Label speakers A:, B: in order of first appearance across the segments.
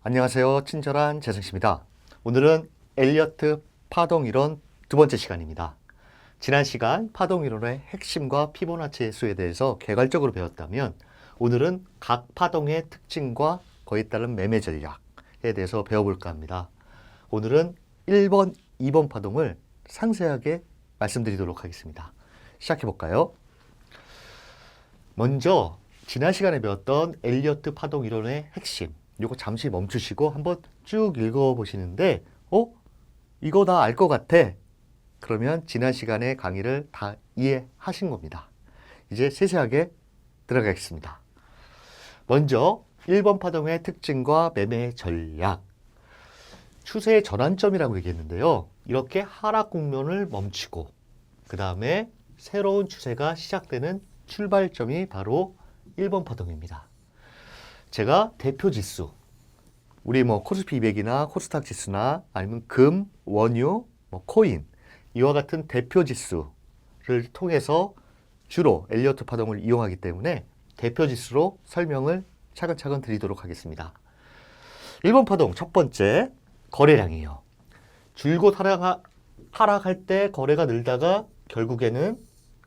A: 안녕하세요. 친절한 재승씨입니다. 오늘은 엘리어트 파동이론 두 번째 시간입니다. 지난 시간 파동이론의 핵심과 피보나치 수에 대해서 개괄적으로 배웠다면 오늘은 각 파동의 특징과 거기에 따른 매매 전략에 대해서 배워볼까 합니다. 오늘은 1번, 2번 파동을 상세하게 말씀드리도록 하겠습니다. 시작해볼까요? 먼저 지난 시간에 배웠던 엘리어트 파동 이론의 핵심, 이거 잠시 멈추시고 한번 쭉 읽어보시는데 이거 다 알 것 같아. 그러면 지난 시간의 강의를 다 이해하신 겁니다. 이제 세세하게 들어가겠습니다. 먼저 1번 파동의 특징과 매매 전략. 추세의 전환점이라고 얘기했는데요. 이렇게 하락 국면을 멈추고 그 다음에 새로운 추세가 시작되는 출발점이 바로 1번 파동입니다. 제가 대표 지수, 우리 코스피 200이나 코스닥 지수나 아니면 금, 원유, 코인 이와 같은 대표 지수를 통해서 주로 엘리어트 파동을 이용하기 때문에 대표 지수로 설명을 차근차근 드리도록 하겠습니다. 1번 파동 첫 번째 거래량이에요. 줄곧 하락할 때 거래가 늘다가 결국에는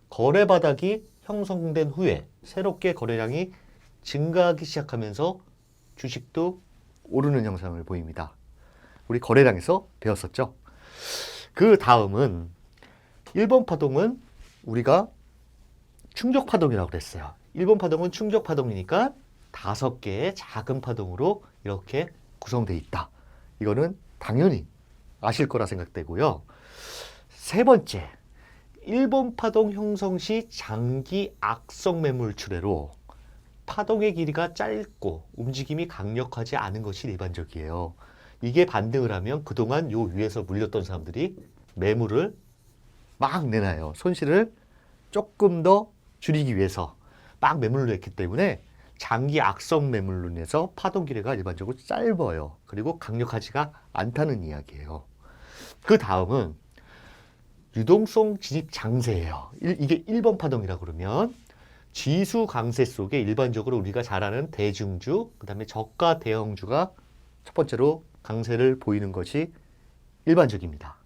A: 거래 바닥이 형성된 후에 새롭게 거래량이 증가하기 시작하면서 주식도 오르는 형상을 보입니다. 우리 거래량에서 배웠었죠. 그 다음은 1번 파동은 우리가 충족 파동이라고 그랬어요. 1번 파동은 충족 파동이니까 5개의 작은 파동으로 이렇게 구성되어 있다. 이거는 당연히 아실 거라 생각되고요. 세 번째, 1번 파동 형성 시 장기 악성 매물 출회로 파동의 길이가 짧고 움직임이 강력하지 않은 것이 일반적이에요. 이게 반등을 하면 그동안 요 위에서 물렸던 사람들이 매물을 막 내놔요. 손실을 조금 더 줄이기 위해서 막 매물을 냈기 때문에 장기 악성 매물로 인해서 파동 길이가 일반적으로 짧아요. 그리고 강력하지가 않다는 이야기예요. 그 다음은 유동성 진입 장세예요. 이게 1번 파동이라고 그러면 지수 강세 속에 일반적으로 우리가 잘 아는 대중주, 그 다음에 저가 대형주가 첫 번째로 강세를 보이는 것이 일반적입니다.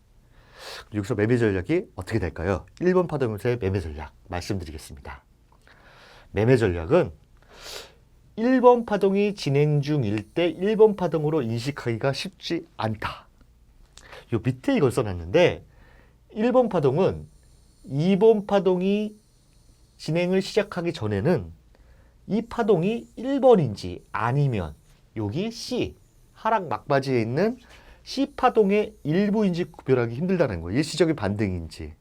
A: 여기서 매매 전략이 어떻게 될까요? 1번 파동에서의 매매 전략 말씀드리겠습니다. 매매 전략은 1번 파동이 진행 중일 때 1번 파동으로 인식하기가 쉽지 않다. 요 밑에 이걸 써놨는데 1번 파동은 2번 파동이 진행을 시작하기 전에는 이 파동이 1번인지 아니면 여기 C, 하락 막바지에 있는 C 파동의 일부인지 구별하기 힘들다는 거예요. 일시적인 반등인지.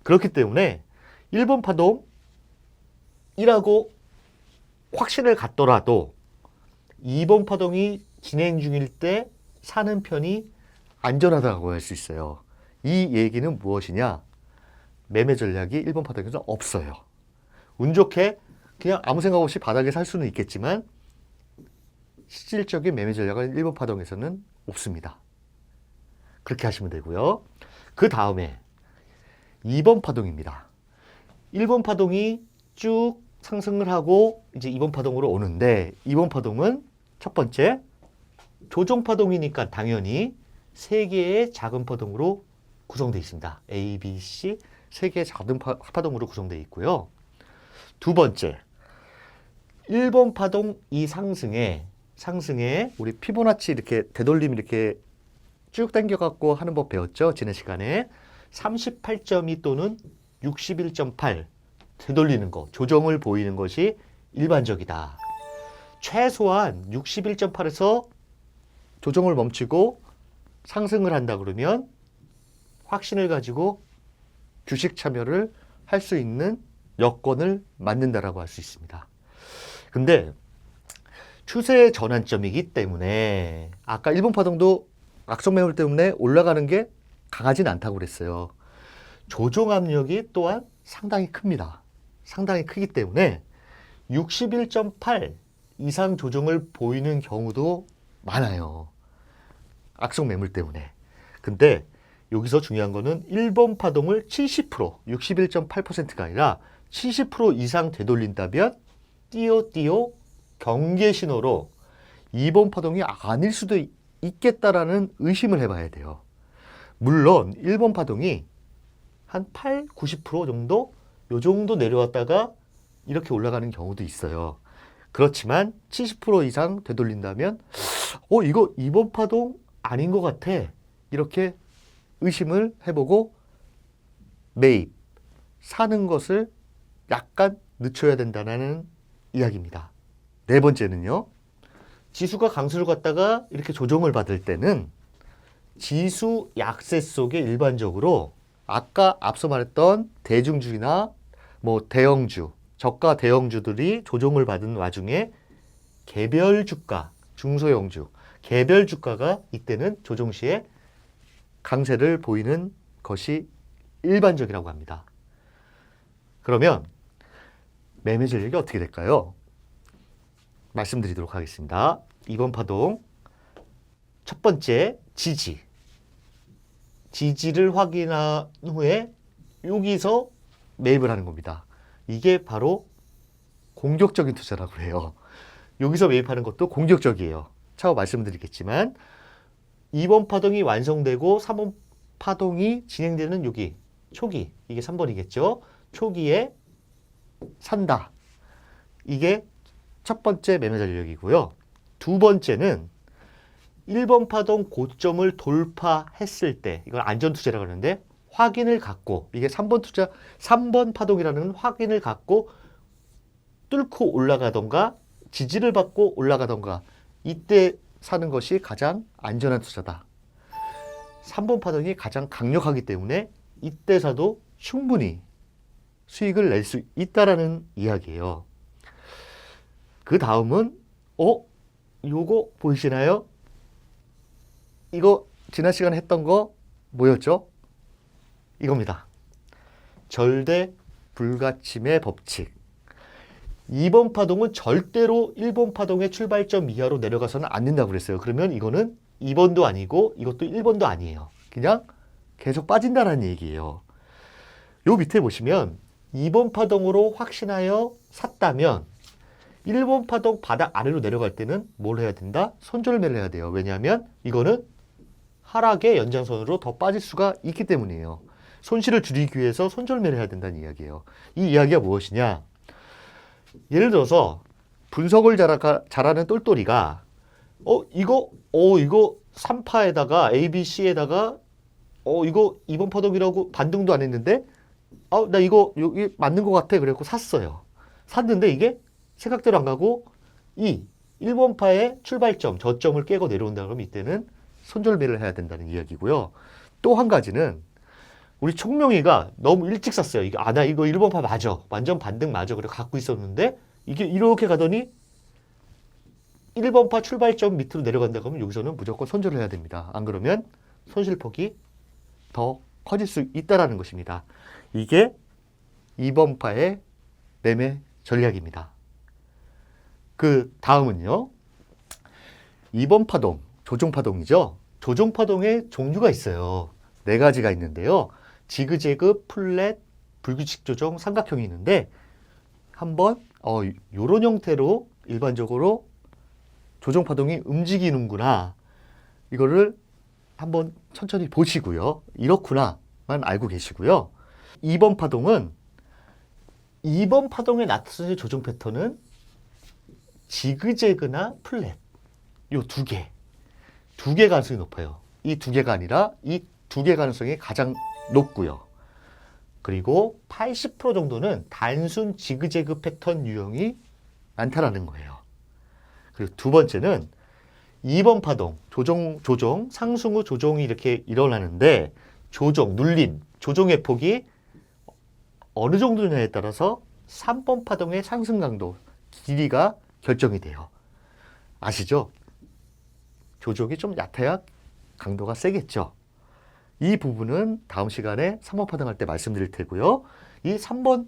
A: 그렇기 때문에 1번 파동이라고 확신을 갖더라도 2번 파동이 진행 중일 때 사는 편이 안전하다고 할 수 있어요. 이 얘기는 무엇이냐? 매매 전략이 1번 파동에서 없어요. 운 좋게 그냥 아무 생각 없이 바닥에 살 수는 있겠지만 실질적인 매매 전략은 1번 파동에서는 없습니다. 그렇게 하시면 되고요. 그 다음에 2번 파동입니다. 1번 파동이 쭉 상승을 하고 이제 2번 파동으로 오는데 2번 파동은 첫 번째 조정 파동이니까 당연히 3개의 작은 파동으로 구성되어 있습니다. A, B, C 3개의 작은 파동으로 구성되어 있고요. 두 번째, 1번 파동 이 상승에 우리 피보나치 이렇게 되돌림 이렇게 쭉 당겨갖고 하는 법 배웠죠? 지난 시간에 38.2 또는 61.8 되돌리는 거, 조정을 보이는 것이 일반적이다. 최소한 61.8에서 조정을 멈추고 상승을 한다 그러면 확신을 가지고 주식 참여를 할 수 있는 여건을 만든다라고 할 수 있습니다. 근데 추세의 전환점이기 때문에 아까 1번 파동도 악성 매물 때문에 올라가는 게 강하진 않다고 그랬어요. 조정 압력이 또한 상당히 큽니다. 상당히 크기 때문에 61.8 이상 조정을 보이는 경우도 많아요. 악성 매물 때문에. 근데 여기서 중요한 거는 1번 파동을 70%, 61.8%가 아니라 70% 이상 되돌린다면 띄어 경계 신호로 2번 파동이 아닐 수도 있겠다라는 의심을 해봐야 돼요. 물론 1번 파동이 한 8, 90% 정도 요 정도 내려왔다가 이렇게 올라가는 경우도 있어요. 그렇지만 70% 이상 되돌린다면 이거 2번 파동 아닌 것 같아. 이렇게 의심을 해보고 매입, 사는 것을 약간 늦춰야 된다는 이야기입니다. 네 번째는요. 지수가 강수를 갖다가 이렇게 조정을 받을 때는 지수 약세 속에 일반적으로 아까 앞서 말했던 대중주나 뭐 대형주, 저가 대형주들이 조정을 받은 와중에 개별 주가, 중소형주, 개별 주가가 이때는 조정 시에 강세를 보이는 것이 일반적이라고 합니다. 그러면 매매 전략이 어떻게 될까요? 말씀드리도록 하겠습니다. 2번 파동 첫 번째 지지를 확인한 후에 여기서 매입을 하는 겁니다. 이게 바로 공격적인 투자라고 해요. 여기서 매입하는 것도 공격적이에요. 차후 말씀드리겠지만 2번 파동이 완성되고 3번 파동이 진행되는 여기 초기, 이게 3번이겠죠. 초기에 산다. 이게 첫 번째 매매 전략이고요. 두 번째는 1번 파동 고점을 돌파했을 때, 이걸 안전투자라고 하는데 확인을 갖고, 이게 3번 파동이라는 확인을 갖고 뚫고 올라가던가 지지를 받고 올라가던가 이때 사는 것이 가장 안전한 투자다. 3번 파동이 가장 강력하기 때문에 이때 사도 충분히 수익을 낼 수 있다라는 이야기예요. 그 다음은 요거 보이시나요? 이거 지난 시간에 했던 거 뭐였죠? 이겁니다. 절대 불가침의 법칙. 2번 파동은 절대로 1번 파동의 출발점 이하로 내려가서는 안 된다고 그랬어요. 그러면 이거는 2번도 아니고 이것도 1번도 아니에요. 그냥 계속 빠진다라는 얘기예요. 요 밑에 보시면 2번 파동으로 확신하여 샀다면 1번 파동 바닥 아래로 내려갈 때는 뭘 해야 된다? 손절매를 해야 돼요. 왜냐하면 이거는 하락의 연장선으로 더 빠질 수가 있기 때문이에요. 손실을 줄이기 위해서 손절매를 해야 된다는 이야기예요. 이 이야기가 무엇이냐? 예를 들어서 분석을 잘하는 똘똘이가 이거 3파에다가 A, B, C에다가 이거 2번 파동이라고 반등도 안 했는데 나 이거 여기 맞는 것 같아. 그래갖고 샀어요. 샀는데 이게 생각대로 안 가고 1번파의 출발점, 저점을 깨고 내려온다 그러면 이때는 손절매를 해야 된다는 이야기고요. 또 한 가지는 우리 총명이가 너무 일찍 샀어요. 나 이거 1번파 맞아. 완전 반등 맞아. 그래 갖고 있었는데 이게 이렇게 가더니 1번파 출발점 밑으로 내려간다 그러면 여기서는 무조건 손절을 해야 됩니다. 안 그러면 손실폭이 더 커질 수 있다는 것입니다. 이게 2번파의 매매 전략입니다. 그 다음은요. 2번 파동, 조종파동이죠. 조종파동의 종류가 있어요. 4가지가 있는데요. 지그재그, 플랫, 불규칙 조정, 삼각형이 있는데 한번 이런 형태로 일반적으로 조종파동이 움직이는구나. 이거를 한번 천천히 보시고요. 이렇구나만 알고 계시고요. 2번 파동은 2번 파동에 나타나는 조정 패턴은 지그재그나 플랫 요 두 개 가능성이 높아요. 이 2개가 아니라 이 2개 가능성이 가장 높고요. 그리고 80% 정도는 단순 지그재그 패턴 유형이 많다라는 거예요. 그리고 두 번째는 2번 파동, 조정, 상승 후 조정이 이렇게 일어나는데 눌림, 조정의 폭이 어느 정도냐에 따라서 3번 파동의 상승 강도, 길이가 결정이 돼요. 아시죠? 조정이 좀 얕아야 강도가 세겠죠. 이 부분은 다음 시간에 3번 파동할 때 말씀드릴 테고요. 이 2번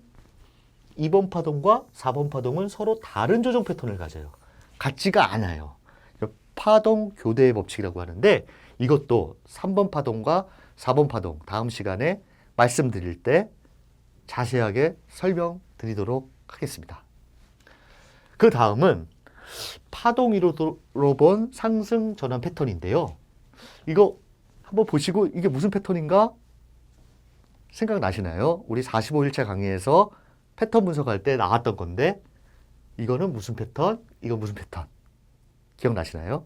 A: 파동과 4번 파동은 서로 다른 조정 패턴을 가져요. 같지가 않아요. 파동 교대의 법칙이라고 하는데 이것도 3번 파동과 4번 파동 다음 시간에 말씀드릴 때 자세하게 설명드리도록 하겠습니다. 그 다음은 파동 이론으로 본 상승 전환 패턴인데요. 이거 한번 보시고 이게 무슨 패턴인가 생각나시나요? 우리 45일차 강의에서 패턴 분석할 때 나왔던 건데 이거는 무슨 패턴? 이거 무슨 패턴? 기억나시나요?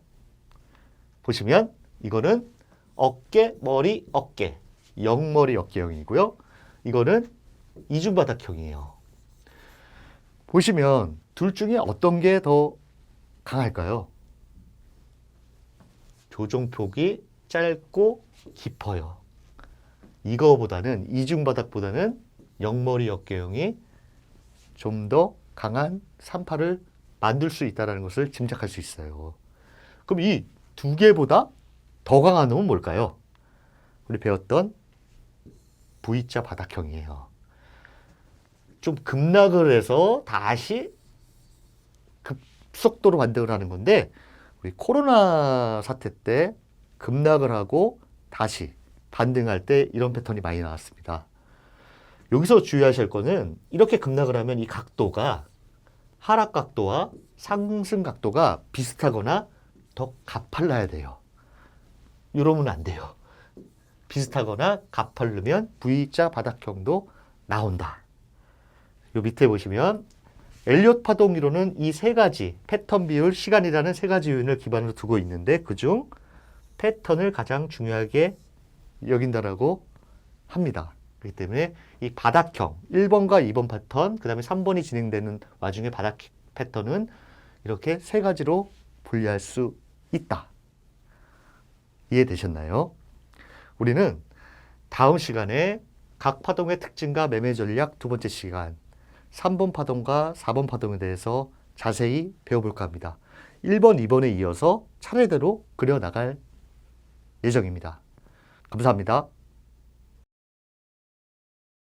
A: 보시면 이거는 어깨, 머리, 어깨, 영머리 어깨형이고요. 이거는 이중바닥형이에요. 보시면 둘 중에 어떤 게 더 강할까요? 조종폭이 짧고 깊어요. 이거보다는 이중바닥보다는 영머리 어깨형이 좀 더 강한 3파를 만들 수 있다는 것을 짐작할 수 있어요. 그럼 이 두 개보다 더 강한 놈은 뭘까요? 우리 배웠던 V자 바닥형이에요. 좀 급락을 해서 다시 급속도로 반등을 하는 건데 우리 코로나 사태 때 급락을 하고 다시 반등할 때 이런 패턴이 많이 나왔습니다. 여기서 주의하실 거는 이렇게 급락을 하면 이 각도가 하락 각도와 상승 각도가 비슷하거나 더 가팔라야 돼요. 이러면 안 돼요. 비슷하거나 가파르면 V자 바닥형도 나온다. 요 밑에 보시면 엘리엇 파동 이론은 이 세 가지 패턴, 비율, 시간이라는 세 가지 요인을 기반으로 두고 있는데 그중 패턴을 가장 중요하게 여긴다라고 합니다. 그렇기 때문에 이 바닥형 1번과 2번 패턴, 그 다음에 3번이 진행되는 와중에 바닥 패턴은 이렇게 세 가지로 분리할 수 있다. 이해되셨나요? 우리는 다음 시간에 각 파동의 특징과 매매 전략 두 번째 시간 3번 파동과 4번 파동에 대해서 자세히 배워볼까 합니다. 1번, 2번에 이어서 차례대로 그려나갈 예정입니다. 감사합니다.